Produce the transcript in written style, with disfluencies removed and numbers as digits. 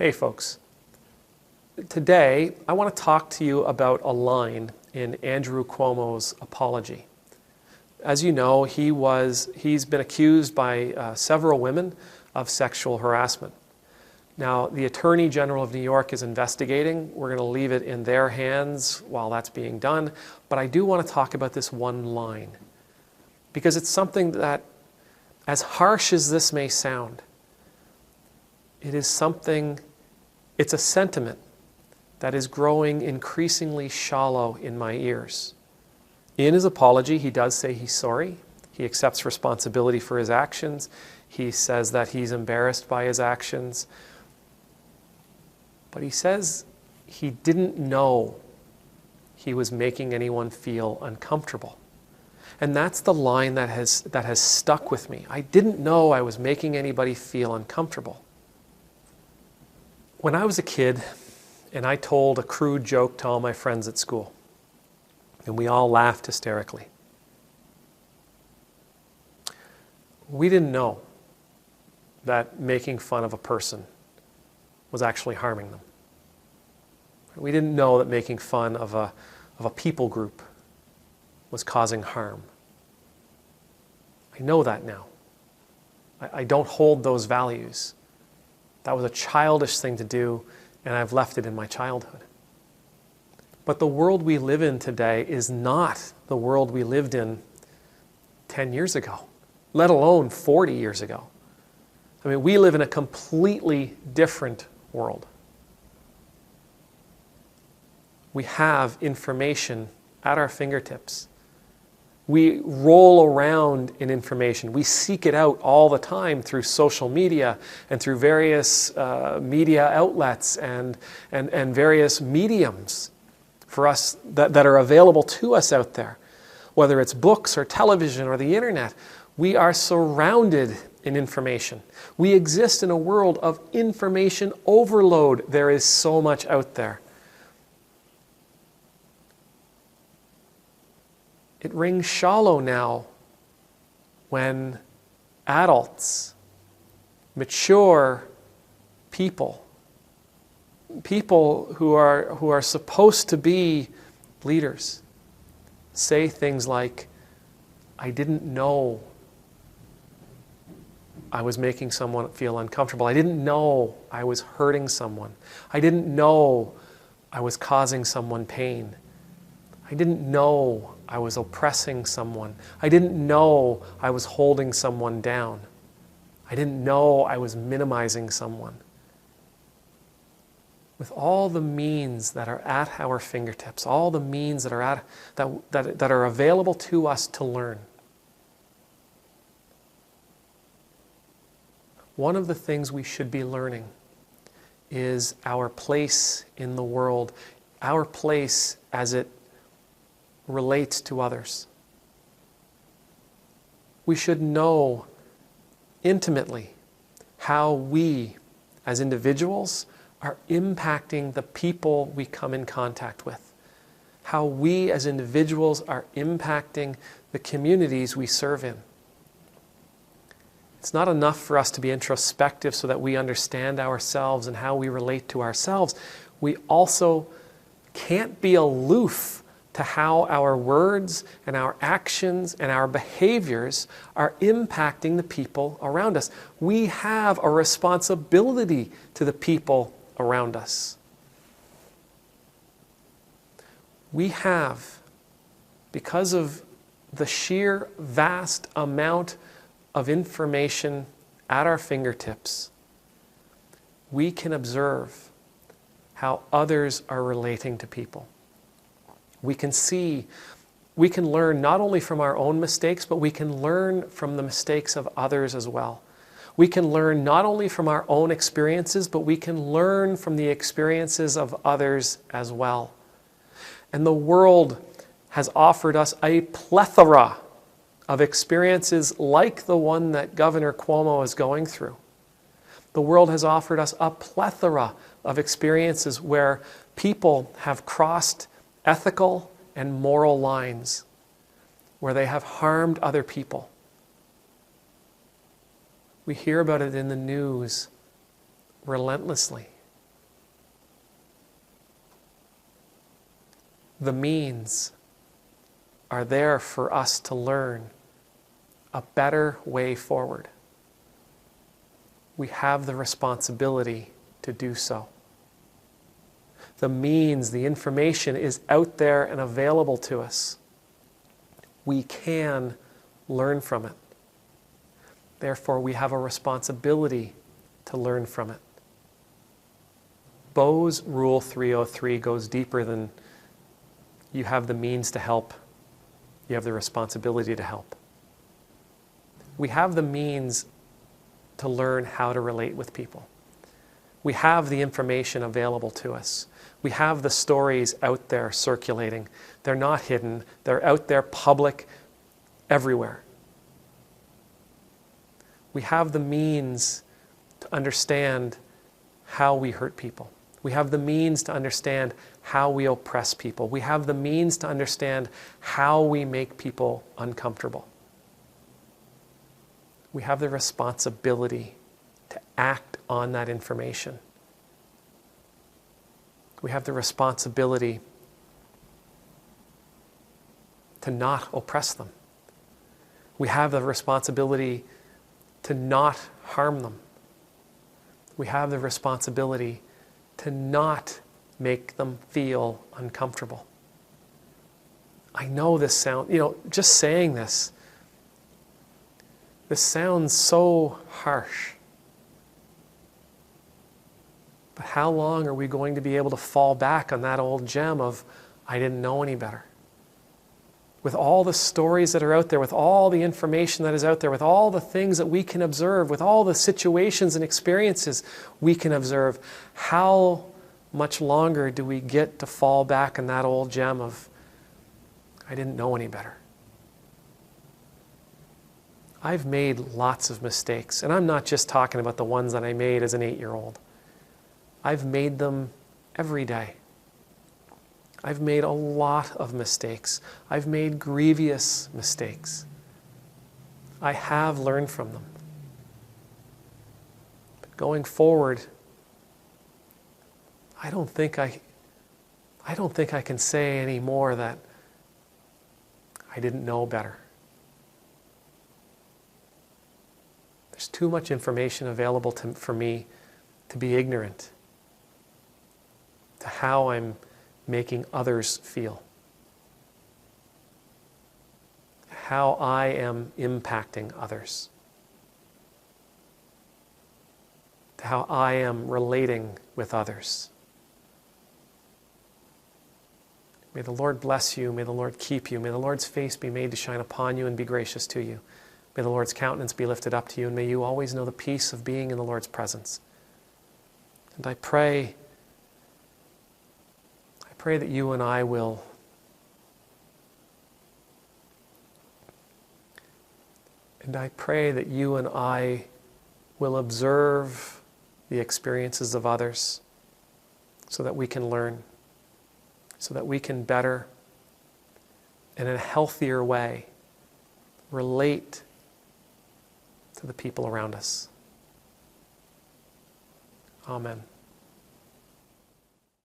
Hey folks, today I want to talk to you about a line in Andrew Cuomo's apology. As you know, he's been accused by several women of sexual harassment. Now, the Attorney General of New York is investigating. We're going to leave it in their hands while that's being done. But I do want to talk about this one line, because it's something that, as harsh as this may sound, it's a sentiment that is growing increasingly shallow in my ears. In his apology, he does say he's sorry. He accepts responsibility for his actions. He says that he's embarrassed by his actions. But he says he didn't know he was making anyone feel uncomfortable. And that's the line that has stuck with me. I didn't know I was making anybody feel uncomfortable. When I was a kid, and I told a crude joke to all my friends at school, and we all laughed hysterically. We didn't know that making fun of a person was actually harming them. We didn't know that making fun of a people group was causing harm. I know that now. I don't hold those values. That was a childish thing to do, and I've left it in my childhood. But the world we live in today is not the world we lived in 10 years ago, let alone 40 years ago. I mean, we live in a completely different world. We have information at our fingertips. We roll around in information. We seek it out all the time through social media and through various media outlets and various mediums for us that are available to us out there. Whether it's books or television or the internet, we are surrounded in information. We exist in a world of information overload. There is so much out there. It rings shallow now when adults, mature people who are supposed to be leaders, say things like, I didn't know I was making someone feel uncomfortable. I didn't know I was hurting someone. I didn't know I was causing someone pain. I didn't know I was oppressing someone. I didn't know I was holding someone down. I didn't know I was minimizing someone. With all the means that are at our fingertips, all the means that are available to us to learn, one of the things we should be learning is our place in the world, our place as it relates to others. We should know intimately how we, as individuals, are impacting the people we come in contact with. How we, as individuals, are impacting the communities we serve in. It's not enough for us to be introspective so that we understand ourselves and how we relate to ourselves. We also can't be aloof to how our words and our actions and our behaviors are impacting the people around us. We have a responsibility to the people around us. We have, because of the sheer vast amount of information at our fingertips, we can observe how others are relating to people. We can learn not only from our own mistakes, but we can learn from the mistakes of others as well. We can learn not only from our own experiences, but we can learn from the experiences of others as well. And the world has offered us a plethora of experiences like the one that Governor Cuomo is going through. The world has offered us a plethora of experiences where people have crossed ethical and moral lines, where they have harmed other people. We hear about it in the news relentlessly. The means are there for us to learn a better way forward. We have the responsibility to do so. The means, the information is out there and available to us. We can learn from it. Therefore, we have a responsibility to learn from it. Bowes Rule 303 goes deeper than you have the means to help, you have the responsibility to help. We have the means to learn how to relate with people. We have the information available to us. We have the stories out there circulating. They're not hidden. They're out there, public, everywhere. We have the means to understand how we hurt people. We have the means to understand how we oppress people. We have the means to understand how we make people uncomfortable. We have the responsibility to act on that information. We have the responsibility to not oppress them. We have the responsibility to not harm them. We have the responsibility to not make them feel uncomfortable. I know this sounds, just saying this sounds so harsh. But how long are we going to be able to fall back on that old gem of, I didn't know any better? With all the stories that are out there, with all the information that is out there, with all the things that we can observe, with all the situations and experiences we can observe, how much longer do we get to fall back on that old gem of, I didn't know any better? I've made lots of mistakes, and I'm not just talking about the ones that I made as an 8-year-old. I've made them every day. I've made a lot of mistakes. I've made grievous mistakes. I have learned from them. But going forward, I don't think I can say anymore that I didn't know better. There's too much information available for me to be ignorant to how I'm making others feel, how I am impacting others, to how I am relating with others. May the Lord bless you. May the Lord keep you. May the Lord's face be made to shine upon you and be gracious to you. May the Lord's countenance be lifted up to you, and may you always know the peace of being in the Lord's presence. And I pray that you and I will observe the experiences of others so that we can learn, so that we can better and in a healthier way relate to the people around us. Amen.